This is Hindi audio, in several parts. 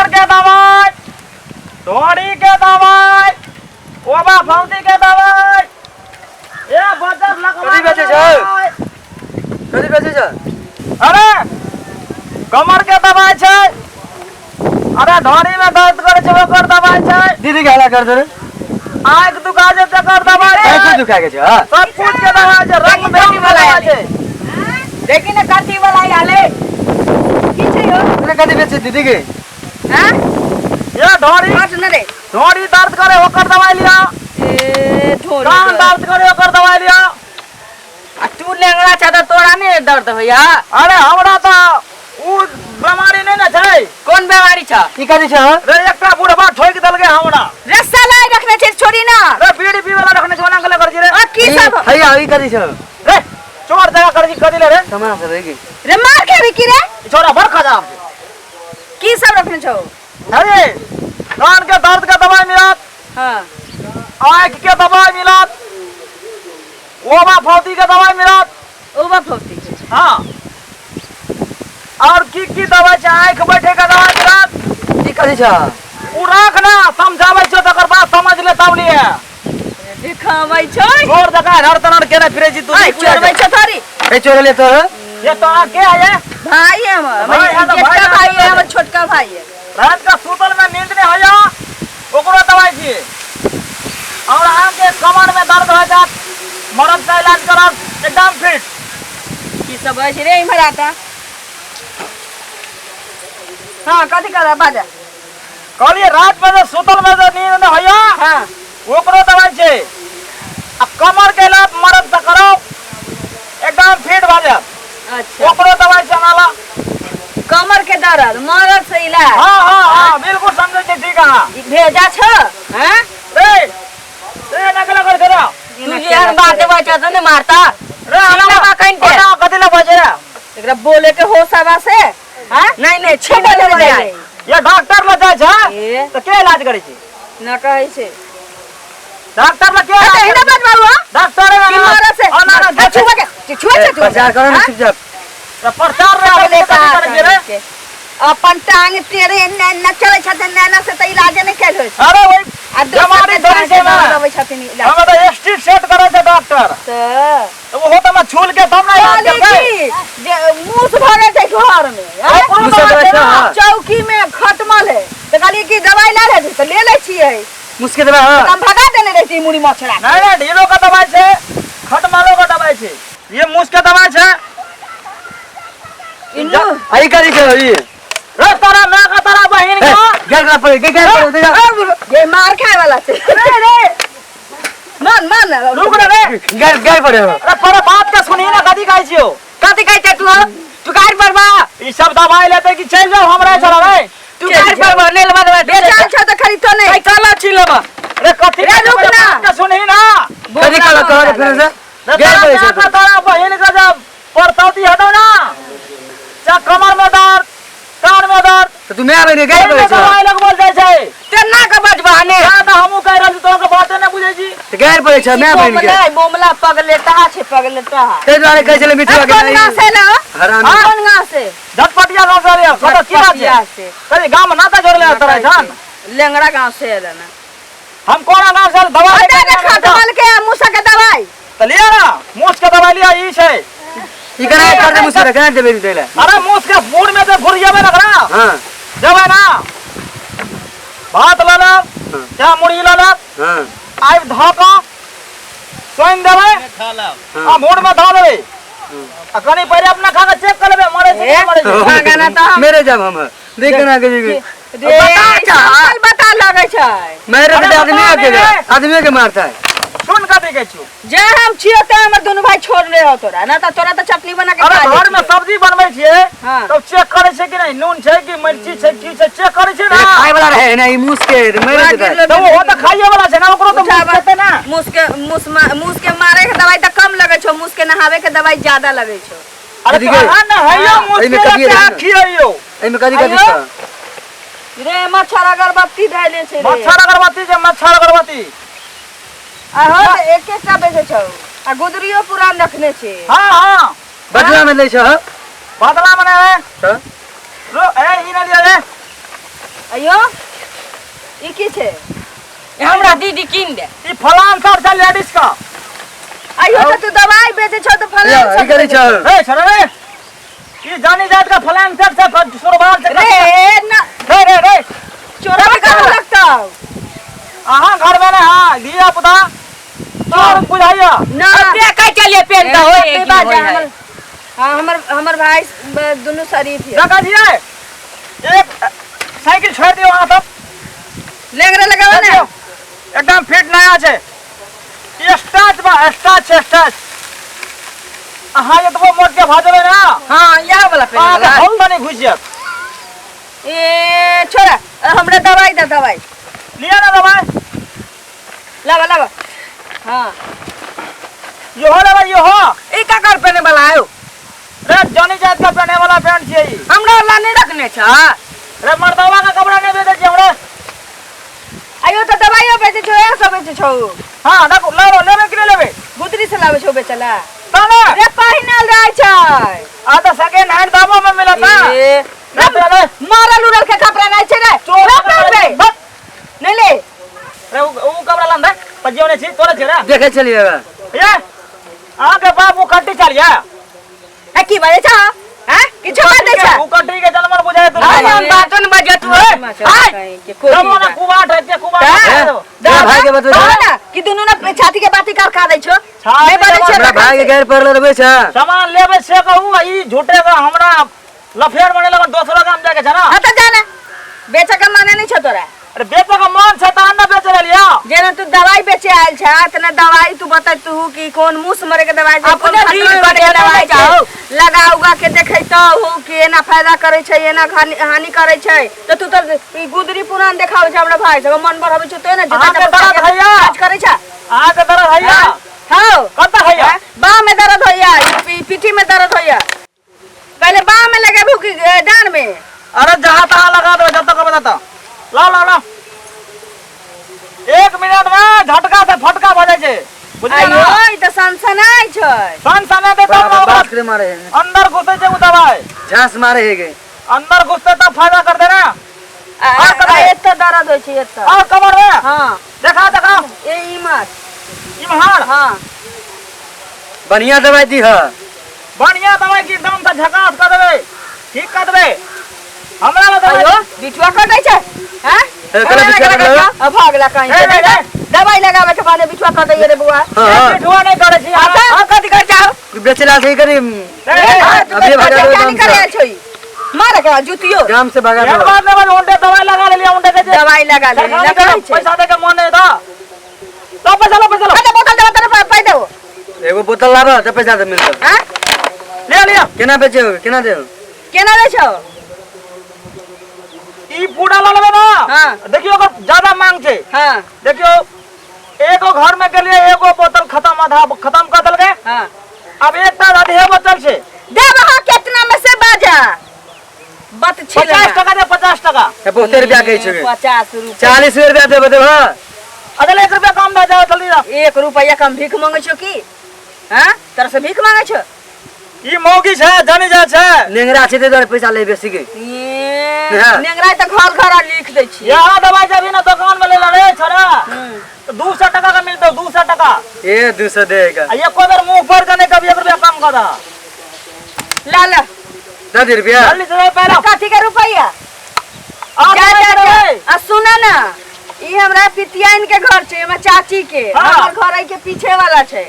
कमर के दवाई, ढोड़ी के दवाई, ओबा फौती के दवाई, ये बजर लगवा कथी बेचे छै? कथी बेचे छै? अरे कमर के दवाई छै, अरे ढोड़ी में दर्द करे छै ओकर दवाई छै, दीदी के हला कर दे रे। आंख दुखा छै तकर दवाई छै, आंख दुखा के छै हां सब कुछ के दवाई छै, रंग बिरंग वाला छै। देखी ना कथी वाला आले की छै यो? तने कथी बेचे दीदी के? हां ये ढोड़ी मत न रे ढोड़ी दर्द करे ओकर दवाई लिया, ए ढोड़ी कान दर्द करे ओकर दवाई लिया। आ तू लेंगड़ा छ त तोरा नहीं दर्द होया? अरे हमरा तो उ बीमारी नहीं ना छै। कौन बीमारी छ? ई कथी छै? रे एकटा बुढ़वा ठोक देलके हमरा, रे साला रखने छै छोड़ी ना रे बीड़ी पी वाला रखने छै ओना गले कर रे। आ की सब हैया ई कथी छै? रे चोर जगह कर कदी ले रे, सामान से रे रे मार के भी की रे? ई छोरा बड़ खराब की सब रखने छौ? अरे कान के दर्द का दवाई मिलत, हां आंख के दवाई मिलत, ओबा फौती के दवाई मिलत। ओबा फौती हां और की दवाई छै? आंख बैठे का दवाई मिलत। ई कथी छै? उ राख ना, समझाबै छौ तकर बाद समझ ले तब लिए। दिखाबै छै चोर जगह हर तनर केना फिरे छी तू? आई चोरबै छ थारी ए चोर ले तो ये तो आ के है? भाई है हम भाई है तो जेठका भाई भाई है हम छोटका भाई है। रात का सुतल में नींद नहीं होया ओकरो दवाई दिए, और आंख के कमर में दर्द हो जात मरद का इलाज करब एकदम फिट। की सब है रे इमर आता? हां कथी कर बाजा? कहलिए रात में जो सुतल में जो नींद नहीं होया हां ओकरो दवाई छे। अब कमर के इलाज मरद से करो एकदम फिट हो जात, अच्छा ओकरो दवाई चलाला। कमर के दर्द मरद से इलाज? हां हां हां बिल्कुल समझे छी ठीक है। ई भेजा छ हैं? रे नकल कर करा तू यार बात बचा त नहीं मारता रे सीना बा कहीं ना कथि ला बजे रे? एकरा बोले के होश आवा से हैं? नहीं नहीं छेड़े ले जाए ये डॉक्टर ल जाय छै ए तो के इलाज करे छी? न कहै छै डॉक्टर ल के अरे हिना बात बाबू डॉक्टर रे की मरद से ना ना छुआ के छुआ के प्रचार करो ना चुपचाप। प्रचार रे बोले करे रे। अपन टांग तेरे न चले छथि नैना से त इलाज नहीं कैल होय छै। अरे वही आ बीमारी धरे छै ना, लबै छथिन इलाज हम तो स्ट्रीट सेट करे छै डॉक्टर, त वो होता में छूल के तब ना इलाज बोले करबै। की जे मुस भरे छै घर में हैं? मुँह से दवाई छै, हाँ। चौकी में खटमल है तो कहलिए कि दवाई ला रहे तो ले ले छिए मुस्के दबा हां हम भगा देने रहती मुड़ी मछरा नहीं नहीं ढीलो का दवाई छै, खटमालो का दवाई छै, ये मुस के दवाई छै। इन्नु आई कथी छै ई? रे तोरा मां का तोरा बहिन का गैर का पड़े गैर पड़े ये मार खाए वाला छै रे मान मान रुक रे। गैर पड़े हो। अरे पर बात के सुनी ना कथी कहै छियो? कथी कहै छै तू गाड़ी पर बा ई सब दवाई लेते कि चल जाओ हमरा चला रे। तू गाड़ी पर बा ले लेबा बेचान छ त खरीद तो नहीं चला छी लेबा। रे कथी रे रुक ना। बात के सुनी ना कथी काला कह फिर से गैर पड़े छै तोरा तोरा बहिन का जब परतौती हटो ना चा कमर में दर्द कान में दर्द तो तू मैं आवे गैर पड़े छै दवाई लग बोल जाय छै तेना के बजबाने या त हमहु कह रहल छी तोरा के बाते नै बुझै छी। तो गैर पड़े छै मैं बन के बोमला पगलेटा छै पगलेटा ते द्वारे कहै छले मिठुआ के कौन नहीं से ना हराम कौन गांव से झटपटिया गांव से रे कत की बात पटिया है? से कभी गांव में नाता जोड़ ले तोरा जान लेंगड़ा गांव से है ना हम कोना गांव से दवाई अरे रे खटमल के मुसा के दवाई त लिया ना मुस के दवाई लिया ई छै। ई करा कर दे मुस्के करा दे बेरी देला अरे मुस के फूड में तो घुर जाबे ना करा हां जबे ना भात लेना क्या मुड़ी लेना हां आई धोका सोइन देबे आ मूड में धो देबे आ कनी पहले अपना खा के चेक कर लेबे मरे छै कि मरे छै। गाना तो हम मेरे जब हम देख ना के रे चल बता लगे छै मेरे के आदमी के मारता है। सुन कथी कहै छियो? जे हम छियो त हमर दोनों भाई छोड़ ले हो तोरा ना त तोरा त चटनी बना के अरे खा घर में सब्जी बनबै छियै हां तो चेक करे छै कि नहीं नून छै कि मिर्ची छै की छै चेक करे छै ना। खाए वाला रहे ना ई मुस्के मेरे के तो वो तो खाइए वाला छै ना ओकरो तो खाते ना। मुस के मारे के दवाई त कम लगे छो मुस के नहावे के दवाई ज्यादा लगे छो। अरे कथी के? कहां ना हैयो एहिमे मुश्किल कथी से है? खियैयो एमे कथी कथी आइयो। छ रे मच्छर अगरबत्ती धैले छै रे मच्छर अगरबत्ती जे मच्छर अगरबत्ती आहो एक एक टा बेचे छौ आ गुदरियो पुरान रखने छै। हां हां बदला में ले छ बदला मने है छ रो ए ई ना लिया रे अयो ई की छे ये हमरा दीदी कीन दे। ई फलान सर छै लेडीज का। अयो तो तू दवाई बेचे छो तो फल ई करी छ ए छोरे रे ई जानी जात का फलान सर से सुरबाल से रे ना रे चोरा भी कर लगता आहा घर में ना हां दिया पुता तोर बुझाइया ना पे कह चलिए पेन का होए पे की बाजा होए है। हां हमर भाई दोनों शरीफ है लगा दिया एक साइकिल छोड़ दियो वहां तक लेंगरे लगावा ना एकदम फिट नया छे ये स्टाच बा स्टाच आहा ये तो मोट के भाजबे ना हां यह वाला पेन आ वाला हम तो नहीं घुस जात ए छोरा हमरा दवाई दे दवाई लिया ना दवाई लगा हां यो हो रे भाई यो हो ई का कर पेने वाला आयो रे जॉनी जात का पहने वाला पैंट छे ई हमरा वाला नहीं रखने छ। रे मर्दवा का कपड़ा नहीं बेचे छे हमरे आयो तो दवाइयो बेचे छो या सब बेचे छो हां देखो ले लेबे कि लेबे गुदरी से लावे छो बेचला ताने रे पहिनल रहै छै आ तो सेकंड हैंड दामों में मिलता ए रे मारल उरल के कपड़ा नहीं छै रे चोर नहीं ले रे उ कपड़ा लान दे पजियो ने छी तोरे छी रे देखे चलिए ये आके बाबू कट्टी चलिया है की बाजे छ हैं किछो बात दे छ उ कट्टी के जलमर बुझाए तू अरे हम बातों न बजत है। जमो ना कुबाट है के कुबाट भाई के बतबे ना कि दुनु ना छाती के बाती कर खा दै छो छाती बाजे के छ हमरा भाई के घर पर रहबे छ सामान लेबे से कहू ई झूठे का हमरा लफेर बने लगन दोसरो काम जाके छ ना हां त जाने बेचे का माने नहीं छ तोरा अरे बेचे का मन छ त अन्ना बेचे लिया जेना तू दवाई बेचे आयल छ तना दवाई तू बता तू कि कौन मुंह मरे के दवाई छै अपने कौन ढील खतरा करे के के दवाई चाहो। छै लगाउगा के देखै त हो कि एना फायदा करे छै एना हानि करे छै तो तू तो ई गुदरी पुरान देखावे छै हमरा भाई सब मन बढ़ावे छै तो ना अहाँ के दर्द हैया काज करे छ आ के दर्द हैया हां कत हैया बाह में दर्द होया पीठी में दर्द होया पहले बाह में लगे भूख डांड में अरे जहां तहां लगा दो जब तक बताता ला 1 मिनट में झटका से फटका बजे छे बुझलिए ना आयो ई त सनसनाई छै सन समय दे तब बात करे मारे अंदर घुसे छे उ दवाई झांस मारे है के अंदर घुसते तब फायदा कर देना एत दर्द होय छै एत और कमर में हां देखा ए ई मत इमहार हां बढ़िया दवाई दी है बढ़िया दवाई की दाम से झकास कर देबे ठीक कर देबे हमरा ला दवाई आयो बिटुआ कटै छै हैं कला बिटुआ कटै अब भागला कहीं ए, से ए, दवाई लगावे के बाने बिटुआ कटै रे बुआ हां बिठुआ नहीं करे छी हां कथि कर जाओ बेचला से करी अभी भागा दो क्या गांव करे से छै मारे के जुतियो गांव से भागा एक दो बार ने उंडे दवाई लगा ले लिया उंडे के जे दवाई लगा ले लगा छै पैसा दे के मन नहीं था तो पैसा लो अच्छा बोतल दे तेरे पाई दो एगो बोतल लाबा त पैसा दे मिलत हैं ले लिया केना बेचे हो केना दे केना रे छौ ई पूरा ला लेबे ना हां देखियो अगर ज्यादा मांग छे हां देखियो एगो घर में के लिए एगो बोतल खत्म कर दल के हां अब एक ता आधे बोतल छे दे वहां कितना में से बाजा बत छिल 50 टका दे 50 टका ए 70 रुपया कहै छै 50 रुपया 40 रुपया देबे देबे हां अगले 1 रुपया कम दे जाओ जल्दी जा 1 रुपया कम भीख मांगे छो की हैं तरह से भीख मांगे छो ई मौगी छे जानी जा छे नेंगरा छै दे पैसा ले बेसी के हाँ। नेंगराई त घर लिख दै छी यहाँ दवाई जब ना दुकान में ले ला रे छोरा तो 200 टका का मिलता 200 टका ए 200 देगा ये को बार मुंह पर करने कभी 1 रुपया कम कर दा ला ला 10 रुपया जल्दी से पहले कथी के रुपया आ जा जा जा जा आ सुना ना ई हमरा पितियाइन के घर छै हमर चाची के हाँ। हमर घर आई के पीछे वाला छै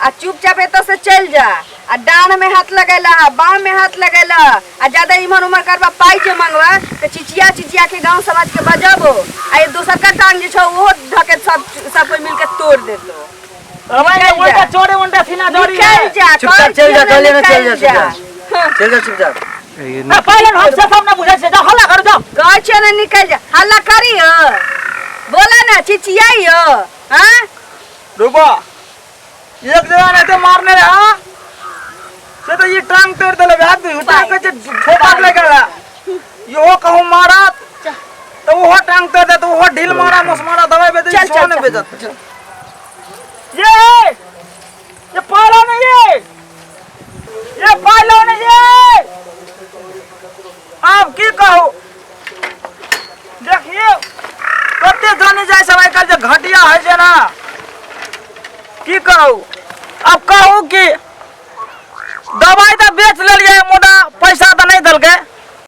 आ चुपचाप एत से चल जा आ डांड में हाथ लगेला बाह में हाथ लगेला आ ज्यादा इमर उमर करबा पाई के मंगवा त चिचिया के गांव समाज के बजाबो आ ये दोसर का टांग जे छौ वो ढके सब कोई मिलके तोड़ देतो हमारे उल्टा चोरे उल्टा सीना जोड़ी निकल जा चुपचाप चल जा कल चल जा चल जा हाँ। चल जा चुपचाप पहले हमसे सब ना बुझे से जाओ हल्ला कर जाओ कह छे ना निकल जा हल्ला करियो बोला ना चिचियाइयो हां रुको एक जगह नहीं तो मारने रे हां से तो ये टांग तोड़ देले भाग तू टांग के छोटा लगेला यो कहूं मारा तो वो टांग तोड़ दे तो वो ढील मारा मुस मारा दवाई बेच चल, चल, सोने चल। बेचत ये पालो नहीं ये पालो नहीं आप की कहो खाने जाए समय कर जे घटिया है जे ना की कहू अब कहू कि दवाई तो बेच ले